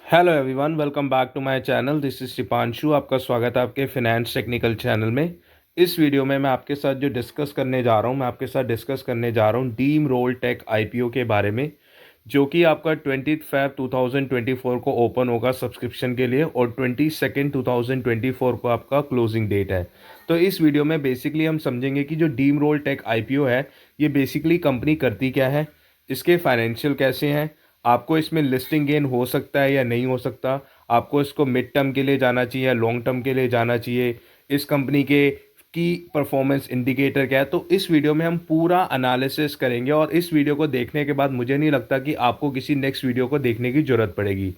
Hello everyone, welcome back to my channel. This is Shipanshu. आपका स्वागत है आपके फिनेंस टेक्निकल चैनल में। इस वीडियो में मैं आपके साथ जो डिस्कस करने जा रहा हूँ मैं आपके साथ डिस्कस करने जा रहा हूँ डीम रोल टेक आईपीओ के बारे में, जो कि आपका 20 फेब 2024 को ओपन होगा सब्सक्रिप्शन के लिए और 22 2024 को आपका क्लोजिंग डेट है। तो इस वीडियो में बेसिकली हम समझेंगे कि जो डीम रोल टेक आईपीओ है ये बेसिकली कंपनी करती क्या है, इसके फाइनेंशियल कैसे हैं, आपको इसमें लिस्टिंग गेन हो सकता है या नहीं हो सकता, आपको इसको मिड टर्म के लिए जाना चाहिए या लॉन्ग टर्म के लिए जाना चाहिए, इस कंपनी के की परफॉर्मेंस इंडिकेटर क्या है। तो इस वीडियो में हम पूरा एनालिसिस करेंगे और इस वीडियो को देखने के बाद मुझे नहीं लगता कि आपको किसी नेक्स्ट वीडियो को देखने की ज़रूरत पड़ेगी।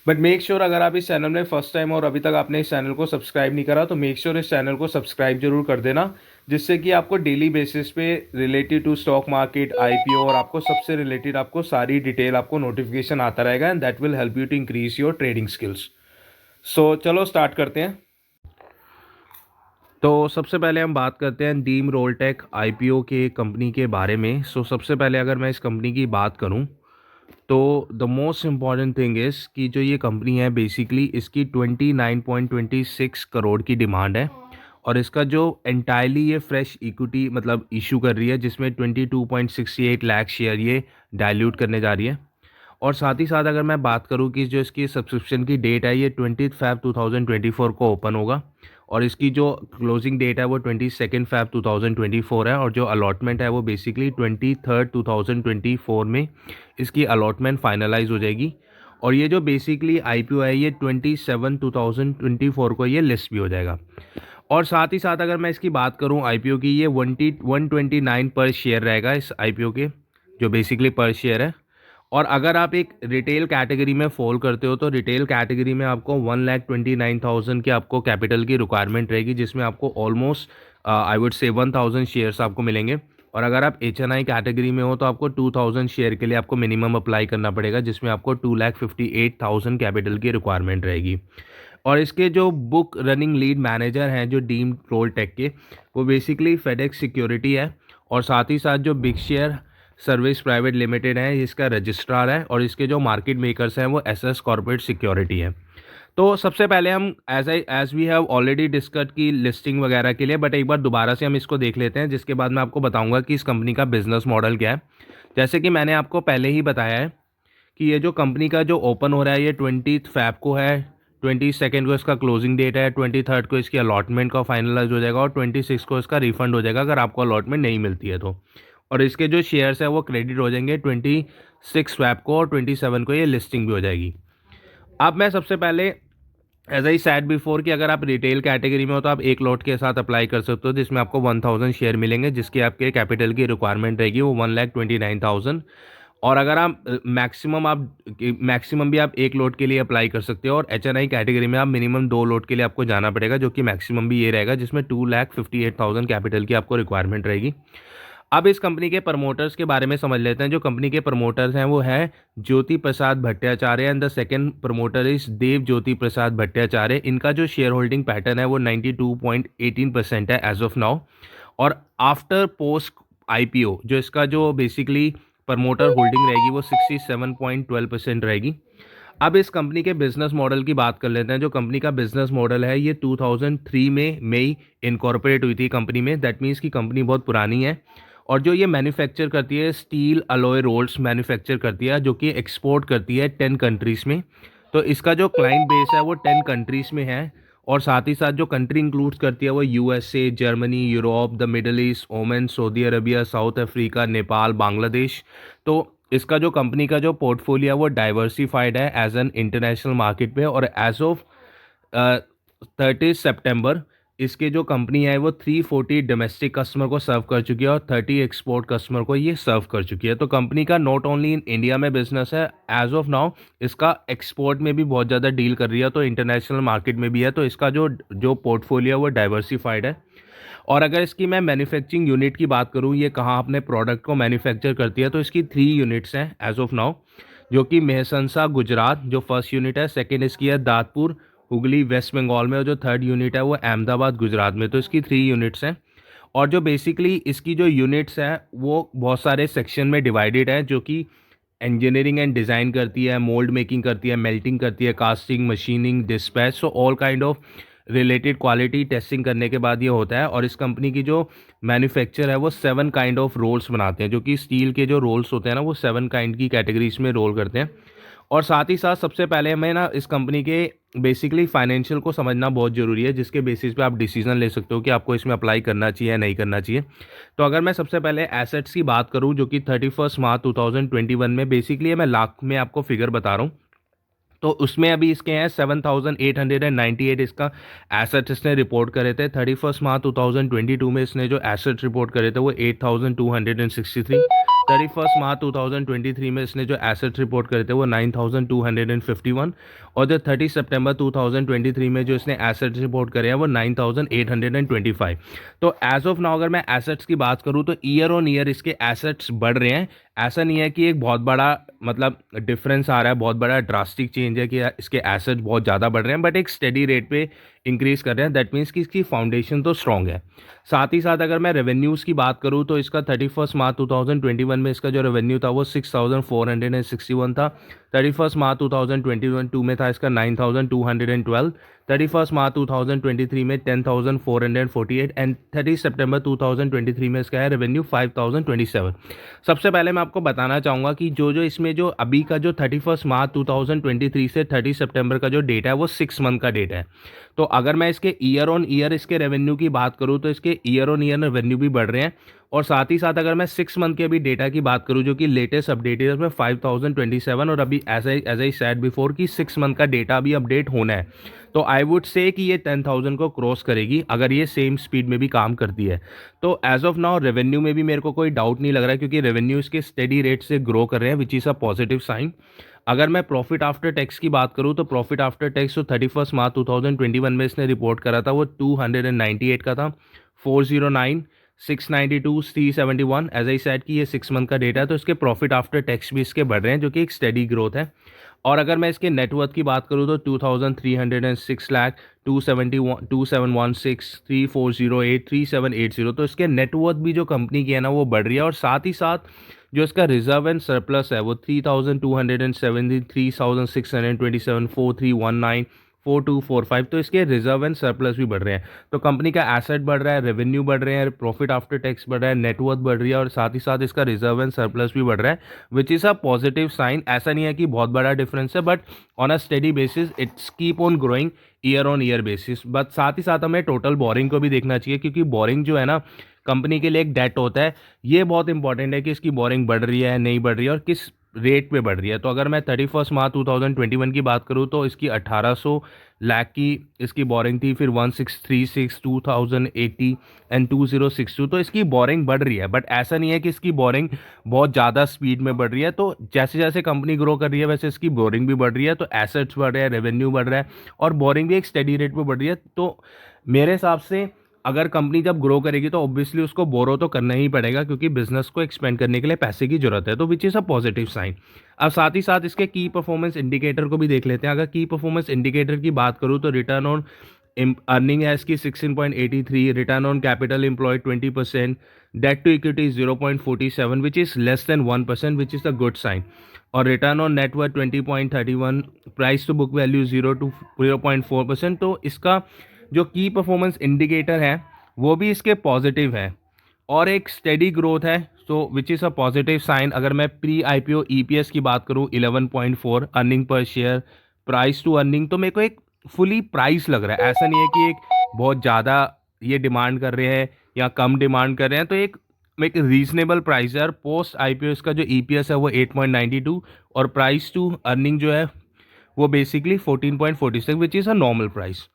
बट मेक श्योर अगर आप इस चैनल में फर्स्ट टाइम और अभी तक आपने इस चैनल को सब्सक्राइब नहीं करा तो मेक श्योर इस चैनल को सब्सक्राइब जरूर कर देना, जिससे कि आपको डेली बेसिस पे related to stock market IPO और आपको सबसे रिलेटेड आपको सारी डिटेल आपको नोटिफिकेशन आता रहेगा and that will help you to increase your trading skills. So चलो स्टार्ट करते हैं। तो सबसे पहले हम बात करते हैं डीम रोलटेक आईपीओ के कंपनी के बारे में। सबसे पहले अगर मैं इस कंपनी की बात करूं तो the most important thing is कि जो ये कंपनी है बेसिकली इसकी 29.26 करोड़ की डिमांड है और इसका जो एंटायरली ये फ्रेश इक्विटी मतलब इशू कर रही है, जिसमें 22.68 लाख शेयर ये डाइल्यूट करने जा रही है। और साथ ही साथ अगर मैं बात करूं कि जो इसकी सब्सक्रिप्शन की डेट है ये 20 फेब 2024 को ओपन होगा और इसकी जो क्लोजिंग डेट है वो 22 फेब 2024 है और जो अलॉटमेंट है वो बेसिकली 23 2024 में इसकी अलॉटमेंट फाइनलाइज हो जाएगी। और ये जो बेसिकली आईपीओ है ये 27 2024 को ये लिस्ट भी हो जाएगा। और साथ ही साथ अगर मैं इसकी बात करूं आईपीओ की, ये 129 पर शेयर रहेगा इस आईपीओ के, जो बेसिकली पर शेयर है। और अगर आप एक रिटेल कैटेगरी में फॉल करते हो तो रिटेल कैटेगरी में आपको 1,29,000 की आपको कैपिटल की रिक्वायरमेंट रहेगी, जिसमें आपको almost I would say 1,000 shares आपको मिलेंगे। और अगर आप HNI कैटेगरी में हो तो आपको 2,000 शेयर के लिए आपको मिनिमम अप्लाई करना पड़ेगा, जिसमें आपको 2,58,000 कैपिटल की रिक्वायरमेंट रहेगी। और इसके जो बुक रनिंग लीड मैनेजर हैं जो डीम रोल टेक के, वो बेसिकली फेडेक्स सिक्योरिटी है और साथ ही साथ जो big share service private limited है इसका रजिस्ट्रार है और इसके जो मार्केट मेकर्स हैं वो एसएस कॉर्पोरेट सिक्योरिटी है। तो सबसे पहले हम as we have already discuss की लिस्टिंग वगैरह के लिए, बट एक बार दोबारा से हम इसको देख लेते हैं, जिसके बाद मैं आपको बताऊंगा कि इस कंपनी का बिजनेस मॉडल क्या है। जैसे कि मैंने आपको पहले ही बताया है कि ये जो कंपनी का जो ओपन हो रहा है ये 20 फेब को है, 22 को इसका क्लोजिंग डेट है, 23 को इसकी अलॉटमेंट का फाइनलाइज हो जाएगा और 26 को इसका रिफंड हो जाएगा अगर आपको अलॉटमेंट नहीं मिलती है तो। और इसके जो शेयर्स है वो क्रेडिट हो जाएंगे 26 फेब को और 27 को ये लिस्टिंग भी हो जाएगी। अब मैं सबसे पहले एज आई सैड बिफोर कि अगर आप रिटेल कैटेगरी में हो तो आप एक लॉट के साथ अप्लाई कर सकते हो, जिसमें आपको 1,000 शेयर मिलेंगे, जिसकी आपके कैपिटल की रिक्वायरमेंट रहेगी वो 1,29,000। और अगर आप मैक्सिमम भी आप एक लोट के लिए अप्लाई कर सकते हो और HNI कैटेगरी में आप मिनिमम 2 लोट के लिए आपको जाना पड़ेगा, जो कि मैक्सिमम भी ये रहेगा, जिसमें 2,58,000 कैपिटल की आपको रिक्वायरमेंट रहेगी। अब इस कंपनी के प्रमोटर्स के बारे में समझ लेते हैं। जो कंपनी के प्रमोटर्स हैं वो है Jyoti Prasad Bhattacharya and the second promoter is Dev Jyoti Prasad Bhattacharya. इनका जो शेयर होल्डिंग पैटर्न है वो 92.18% है एज ऑफ नाउ। और आफ्टर पोस्ट आईपीओ जो इसका जो बेसिकली प्रमोटर होल्डिंग रहेगी वो 67.12% रहेगी। अब इस कंपनी के बिजनेस मॉडल की बात कर लेते हैं। जो कंपनी का बिजनेस मॉडल है ये 2003 में मई इनकॉर्पोरेट हुई थी कंपनी में। दैट मीन्स की कंपनी बहुत पुरानी है और जो ये मैन्युफैक्चर करती है स्टील अलॉय रोल्स मैन्युफैक्चर करती है, जो कि एक्सपोर्ट करती है 10 कंट्रीज़ में। तो इसका जो क्लाइंट बेस है वो 10 कंट्रीज़ में है और साथ ही साथ जो कंट्री इंक्लूड्स करती है वो USA, Germany, Europe, the Middle East, Oman, Saudi Arabia, South Africa, Nepal, Bangladesh. तो इसका जो कंपनी का जो पोर्टफोलियो है वो डाइवर्सिफाइड है एज एन इंटरनेशनल मार्केट पे। और एज ऑफ 30 सितंबर इसके जो कंपनी है वो 340 डोमेस्टिक कस्टमर को सर्व कर चुकी है और 30 एक्सपोर्ट कस्टमर को ये सर्व कर चुकी है। तो कंपनी का नॉट ओनली इन इंडिया में बिजनेस है, एज ऑफ नाउ इसका एक्सपोर्ट में भी बहुत ज़्यादा डील कर रही है, तो इंटरनेशनल मार्केट में भी है। तो इसका जो जो पोर्टफोलियो है वो डाइवर्सिफाइड है। और अगर इसकी मैं मैन्युफैक्चरिंग यूनिट की बात करूँ, ये कहाँ अपने प्रोडक्ट को मैन्युफैक्चर करती है, तो इसकी 3 यूनिट्स हैं एज ऑफ नाउ, जो कि मेहसनसा गुजरात जो फर्स्ट यूनिट है, सेकेंड इसकी है दादपुर हुगली वेस्ट बंगाल में और जो थर्ड यूनिट है वो अहमदाबाद गुजरात में। तो इसकी 3 यूनिट्स हैं। और जो बेसिकली इसकी जो यूनिट्स हैं वो बहुत सारे सेक्शन में डिवाइडेड है, जो कि इंजीनियरिंग एंड डिज़ाइन करती है, मोल्ड मेकिंग करती है, मेल्टिंग करती है, casting, machining, dispatch, so all kind of related quality testing करने के बाद ये होता है। और इस कंपनी की जो मैन्युफैक्चर है वो 7 काइंड ऑफ रोल्स बनाते हैं, जो कि स्टील के जो रोल्स होते हैं ना वो 7 काइंड की कैटेगरीज में रोल करते हैं। और साथ ही साथ सबसे पहले हमें ना इस कंपनी के बेसिकली फाइनेंशियल को समझना बहुत ज़रूरी है, जिसके बेसिस पे आप डिसीजन ले सकते हो कि आपको इसमें अप्लाई करना चाहिए या नहीं करना चाहिए। तो अगर मैं सबसे पहले एसेट्स की बात करूं, जो कि 31 मार्च 2021 में बेसिकली मैं लाख में आपको फिगर बता रहा हूँ, तो उसमें अभी इसके हैं 7,898 इसका एसेट्स इसने रिपोर्ट करे थे। 31 मार्च 2022 में इसने जो एसेट्स रिपोर्ट करे थे वो 8,263। 31 मार्च 2023 में इसने जो एसेट्स रिपोर्ट करे थे वो 9,251। और जो 30 सितंबर 2023 में जो इसने एसेट्स रिपोर्ट करे हैं वो 9,825। तो एज ऑफ नाउ अगर मैं एसेट्स की बात करूँ तो ईयर ऑन ईयर इसके एसेट्स बढ़ रहे हैं। ऐसा नहीं है कि एक बहुत बड़ा मतलब डिफरेंस आ रहा है, बहुत बड़ा ड्रास्टिक चेंज है कि इसके एसेट्स बहुत ज़्यादा बढ़ रहे हैं, बट एक स्टेडी रेट पे इंक्रीज कर रहे हैं। दैट मीन्स कि इसकी फाउंडेशन तो स्ट्रॉन्ग है। साथ ही साथ अगर मैं रेवेन्यूज़ की बात करूँ तो इसका 31 मार्च 2021 में इसका जो रेवेन्यू था वो 6,461 था। 31 मार्च 2022 में था इसका 9,212। 31 मार्च 2023 में 10,448 एंड 30 सितंबर 2023 में इसका है रेवेन्यू 5,027। सबसे पहले मैं आपको बताना चाहूँगा कि जो इसमें जो अभी का जो 31 मार्च 2023 से 30 सितंबर का जो डेटा है वो 6 मंथ का डेटा है। तो अगर मैं इसके ईयर ऑन ईयर इसके रेवेन्यू की बात करूँ तो इसके ईयर ऑन ईयर रेवेन्यू भी बढ़ रहे हैं। और साथ ही साथ अगर मैं 6 मंथ के अभी डेटा की बात करूँ जो कि लेटेस्ट अपडेट है उसमें 5,027, और अभी एज आई सेड बिफोर कि 6 मंथ का डेटा अभी अपडेट होना है। तो आई वुड से कि ये 10,000 को क्रॉस करेगी अगर ये सेम स्पीड में भी काम करती है। तो एज ऑफ नाउ रेवेन्यू में भी मेरे को कोई डाउट नहीं लग रहा है, क्योंकि रेवेन्यू इसके स्टेडी रेट से ग्रो कर रहे हैं, which is a positive sign. अगर मैं प्रॉफिट आफ्टर टैक्स की बात करूं तो प्रॉफिट आफ्टर टैक्स तो 31 मार्च 2021 में इसने रिपोर्ट करा था वो 298 का था। 409, 692, 371, एज आई सेड कि ये 6 मंथ का डेटा है, तो इसके प्रॉफिट आफ्टर टैक्स भी इसके बढ़ रहे हैं, जो कि एक स्टेडी ग्रोथ है। और अगर मैं इसके नेटवर्थ की बात करूँ तो 2,306 लाख, 2716, 3408, 3780, तो इसके नेटवर्थ भी जो कंपनी की है ना वो बढ़ रही है। और साथ ही साथ जो इसका रिजर्व एंड सरप्लस है वो 3,270, 3,627, 4,319, 4,245, तो इसके रिजर्व एंड सरप्लस भी बढ़ रहे हैं। तो कंपनी का एसेट बढ़ रहा है, रेवेन्यू बढ़ रहे हैं, प्रॉफिट आफ्टर टैक्स बढ़ रहा है, नेटवर्थ बढ़ रही है, और साथ ही साथ इसका रिजर्व एंड सरप्लस भी बढ़ रहा है, which is a positive sign. ऐसा नहीं है कि बहुत बड़ा डिफरेंस है, but on a steady basis it's keep on growing year on year basis. But साथ ही साथ हमें टोटल बोरिंग को भी देखना चाहिए, क्योंकि बोरिंग जो है ना कंपनी के लिए एक डेट होता है। ये बहुत इंपॉर्टेंट है कि इसकी बोरिंग बढ़ रही है नहीं बढ़ रही है और किस रेट पे बढ़ रही है। तो अगर मैं 31 मार्च 2021 की बात करूँ तो इसकी 1,800 लाख की इसकी बोरिंग थी, फिर 1,636, 2,080 एंड 2,062, तो इसकी बोरिंग बढ़ रही है। बट ऐसा नहीं है कि इसकी बोरिंग बहुत ज़्यादा स्पीड में बढ़ रही है। तो जैसे जैसे कंपनी ग्रो कर रही है वैसे इसकी बोरिंग भी बढ़ रही है। तो एसेट्स बढ़ रहे हैं, रेवेन्यू बढ़ रहा है, और बोरिंग भी एक स्टेडी रेट पे बढ़ रही है। तो मेरे हिसाब से अगर कंपनी जब ग्रो करेगी तो ऑब्वियसली उसको बोरो तो करना ही पड़ेगा, क्योंकि बिजनेस को एक्सपेंड करने के लिए पैसे की जरूरत है, तो which is a positive sign. अब साथ ही साथ इसके की परफॉर्मेंस इंडिकेटर को भी देख लेते हैं। अगर की परफॉर्मेंस इंडिकेटर की बात करूँ तो रिटर्न ऑन अर्निंग है इसकी 16.83, return on capital employed 20%, debt to equity 0.47, which is less than 1%, which is a good sign. और return on net worth 20.31, price to book value 0.4%। तो इसका जो की परफॉर्मेंस इंडिकेटर है वो भी इसके पॉजिटिव है, और एक स्टेडी ग्रोथ है, so which is a positive sign. अगर मैं प्री आईपीओ ईपीएस की बात करूँ 11.4, earning per share, price to earning, तो मेरे को एक फुली प्राइस लग रहा है। ऐसा नहीं है कि एक बहुत ज़्यादा ये डिमांड कर रहे हैं या कम डिमांड कर रहे हैं, तो एक रीजनेबल प्राइस है। और पोस्ट आईपीओ इसका जो ईपीएस है वो 8.92, और प्राइस टू अर्निंग जो है वो basically 14.46, which is a normal price.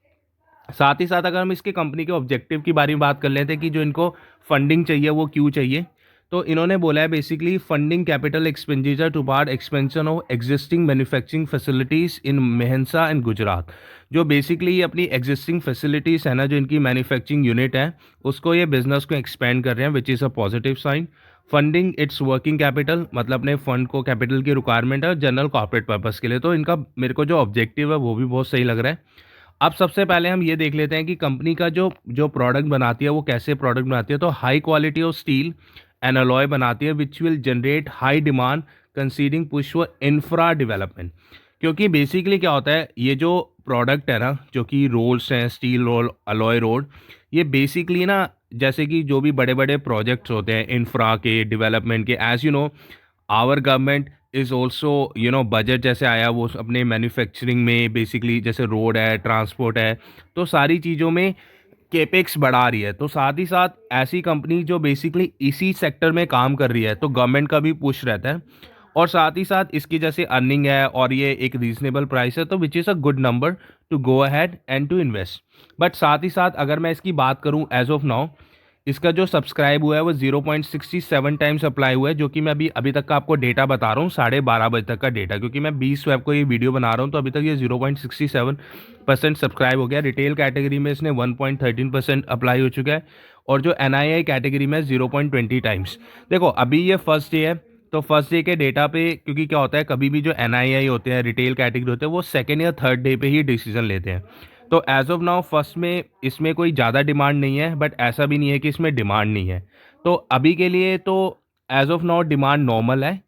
साथ ही साथ अगर हम इसके कंपनी के ऑब्जेक्टिव की बारे में बात कर लेते हैं कि जो इनको फंडिंग चाहिए वो क्यों चाहिए, तो इन्होंने बोला है basically funding capital expenditure to part expansion of existing manufacturing facilities in Mehsana and Gujarat. जो बेसिकली ये अपनी एग्जिस्टिंग फैसिलिटीज़ है ना, जो इनकी मैन्युफैक्चरिंग यूनिट है उसको ये बिजनेस को एक्सपेंड कर रहे हैं, which is a positive sign. Funding it's working capital, मतलब अपने फंड को कैपिटल की रिक्वायरमेंट है जनरल कॉर्पोरेट पर्पस के लिए। तो इनका मेरे को जो ऑब्जेक्टिव है वो भी बहुत सही लग रहा है। अब सबसे पहले हम ये देख लेते हैं कि कंपनी का जो जो प्रोडक्ट बनाती है वो कैसे प्रोडक्ट बनाती है। तो high quality of steel and alloy बनाती है, which will generate high demand considering push for infra development. क्योंकि बेसिकली क्या होता है, ये जो प्रोडक्ट है ना, जो कि रोल्स हैं, स्टील रोल, अलॉय रोड, ये बेसिकली ना जैसे कि जो भी बड़े बड़े प्रोजेक्ट्स होते हैं इंफ्रा के डेवलपमेंट के, as you know our government is also budget जैसे आया वो अपने मैन्युफैक्चरिंग में बेसिकली जैसे रोड है, ट्रांसपोर्ट है, तो सारी चीज़ों में केपेक्स बढ़ा रही है। तो साथ ही साथ ऐसी कंपनी जो बेसिकली इसी सेक्टर में काम कर रही है, तो गवर्नमेंट का भी पुश रहता है। और साथ ही साथ इसकी जैसे अर्निंग है और ये एक रीजनेबल प्राइस है, तो which is a good number to go ahead and to invest. But साथ ही साथ अगर मैं इसकी बात करूं एज ऑफ नाउ, इसका जो सब्सक्राइब हुआ है वो 0.67 टाइम्स अप्लाई हुआ है, जो कि मैं अभी तक का आपको डेटा बता रहा हूँ, 12:30 बजे तक का डेटा, क्योंकि मैं 20 वेब को ये वीडियो बना रहा हूँ, तो अभी तक ये 0.67% सब्सक्राइब हो गया। रिटेल कैटेगरी में इसने 1.13% अप्लाई हो चुका है, और जो NII कैटेगरी में 0.20 टाइम्स। देखो अभी ये फर्स्ट डे है, तो फर्स्ट डे के डेटा पे, क्योंकि क्या होता है कभी भी जो NII होते हैं, रिटेल कैटेगरी होते हैं, वो सेकेंड या थर्ड डे पे ही डिसीजन लेते हैं। तो एज ऑफ नाउ फर्स्ट में इसमें कोई ज़्यादा डिमांड नहीं है, बट ऐसा भी नहीं है कि इसमें डिमांड नहीं है। तो अभी के लिए तो as of now demand normal है।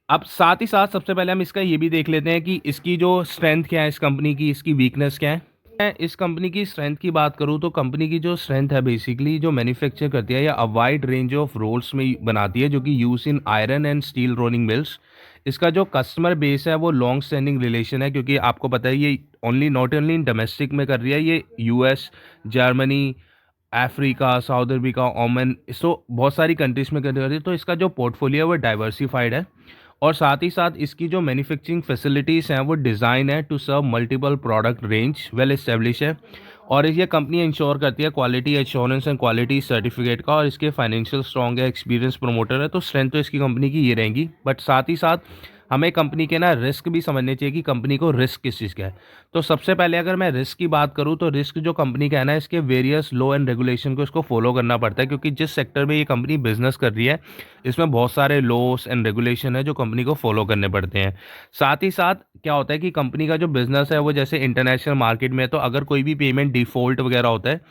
अब साथ ही साथ सबसे पहले हम इसका ये भी देख लेते हैं कि इसकी जो स्ट्रेंथ क्या है, इस कंपनी की, इसकी वीकनेस क्या है। मैं इस कंपनी की स्ट्रेंथ की बात करूं तो कंपनी की जो स्ट्रेंथ है बेसिकली जो मैन्युफैक्चर करती है या a wide range of rolls में बनाती है, जो कि use in iron and steel rolling mills. इसका जो कस्टमर बेस है वो लॉन्ग स्टैंडिंग रिलेशन है, क्योंकि आपको पता है ये नॉट ओनली इन डोमेस्टिक में कर रही है, ये US, Germany, Africa, south Africa, ओमन, सो बहुत सारी कंट्रीज में कर रही है। तो इसका जो पोर्टफोलियो है वो डाइवर्सिफाइड है, और साथ ही साथ इसकी जो मैन्युफैक्चरिंग फैसिलिटीज़ हैं वो डिज़ाइन है to serve multiple product range, well establish है। और ये कंपनी इंश्योर करती है quality assurance and quality certificate का, और इसके फाइनेंशियल स्ट्रॉन्ग है, एक्सपीरियंस प्रमोटर है। तो स्ट्रेंथ तो इसकी कंपनी की ये रहेंगी, बट साथ ही साथ हमें कंपनी के ना रिस्क भी समझने चाहिए कि कंपनी को रिस्क किस चीज़ का है। तो सबसे पहले अगर मैं रिस्क की बात करूं, तो रिस्क जो कंपनी का है ना, इसके वेरियस लॉ एंड रेगुलेशन को इसको फॉलो करना पड़ता है, क्योंकि जिस सेक्टर में ये कंपनी बिजनेस कर रही है इसमें बहुत सारे लॉस एंड रेगुलेशन है जो कंपनी को फॉलो करने पड़ते हैं। साथ ही साथ क्या होता है कि कंपनी का जो बिजनेस है वो जैसे इंटरनेशनल मार्केट में है, तो अगर कोई भी पेमेंट डिफॉल्ट वगैरह होता है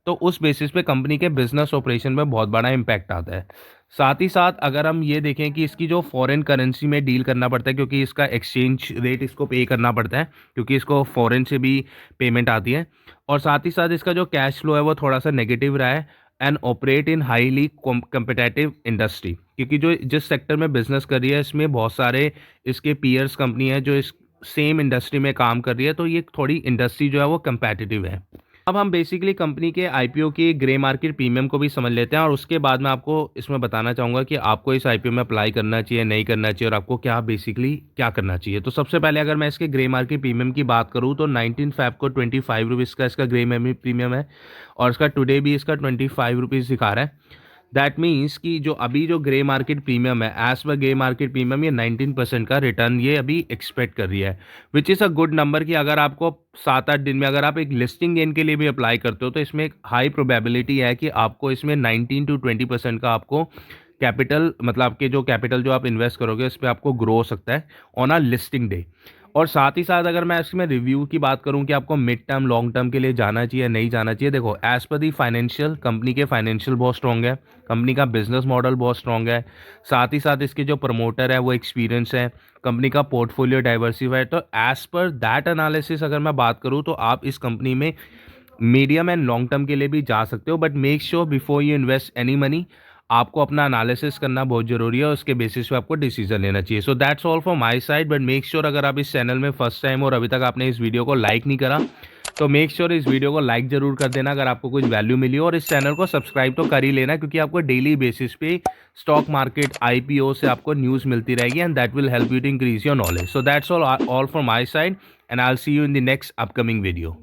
तो उस बेसिस पे कंपनी के बिजनेस ऑपरेशन में बहुत बड़ा इम्पैक्ट आता है। साथ ही साथ अगर हम ये देखें कि इसकी जो फॉरेन करेंसी में डील करना पड़ता है, क्योंकि इसका एक्सचेंज रेट इसको पे करना पड़ता है, क्योंकि इसको फॉरेन से भी पेमेंट आती है। और साथ ही साथ इसका जो कैश फ्लो है वो थोड़ा सा नेगेटिव रहा है, and operate in highly competitive industry, क्योंकि जो जिस सेक्टर में बिजनेस कर रही है इसमें बहुत सारे इसके पीयर्स कंपनी है जो इस सेम इंडस्ट्री में काम कर रही है, तो ये थोड़ी इंडस्ट्री जो है वो कम्पैटिटिव है। अब हम बेसिकली कंपनी के IPO की ग्रे मार्केट प्रीमियम को भी समझ लेते हैं, और उसके बाद मैं आपको इसमें बताना चाहूँगा कि आपको इस IPO में अप्लाई करना चाहिए, नहीं करना चाहिए, और आपको क्या बेसिकली क्या करना चाहिए। तो सबसे पहले अगर मैं इसके ग्रे मार्केट प्रीमियम की बात करूँ, तो 19 फ़ेब को 25 रुपीज़ का इसका ग्रे मार्केट प्रीमियम है, और इसका टुडे भी इसका 25 रुपीज़ दिखा रहा है। दैट मीन्स कि जो अभी जो ग्रे मार्केट प्रीमियम है, as per grey market premium, ये 19% का रिटर्न ये अभी एक्सपेक्ट कर रही है, which is a good number. कि अगर आपको 7-8 दिन में अगर आप एक लिस्टिंग गेन के लिए भी अप्लाई करते हो, तो इसमें एक हाई प्रोबेबिलिटी है कि आपको इसमें 19 to 20% का आपको कैपिटल, मतलब आपके जो कैपिटल जो आप इन्वेस्ट करोगे इस पर आपको ग्रो हो सकता है ऑन आ लिस्टिंग डे। और साथ ही साथ अगर मैं इसमें रिव्यू की बात करूं कि आपको मिड टर्म लॉन्ग टर्म के लिए जाना चाहिए नहीं जाना चाहिए, देखो as per the financial, company के फाइनेंशियल बहुत स्ट्रॉन्ग है, कंपनी का बिजनेस मॉडल बहुत स्ट्रॉन्ग है, साथ ही साथ इसके जो प्रमोटर है वो एक्सपीरियंस है, कंपनी का पोर्टफोलियो डाइवर्सिफाइड। तो एज पर दैट एनालिसिस अगर मैं बात करूँ तो आप इस कंपनी में मीडियम एंड लॉन्ग टर्म के लिए भी जा सकते हो, but make sure before you invest any money आपको अपना एनालिसिस करना बहुत ज़रूरी है, और उसके बेसिस पे आपको डिसीजन लेना चाहिए। सो that's all for my side, but make sure अगर आप इस चैनल में फर्स्ट टाइम और अभी तक आपने इस वीडियो को लाइक नहीं करा, तो मेक श्योर इस वीडियो को लाइक ज़रूर कर देना अगर आपको कुछ वैल्यू मिली हो, और इस चैनल को सब्सक्राइब तो कर ही लेना, क्योंकि आपको डेली बेसिस पे स्टॉक मार्केट IPO से आपको न्यूज़ मिलती रहेगी, and that will help you to increase your knowledge. So that's all for my side, and I will see you in the next upcoming video.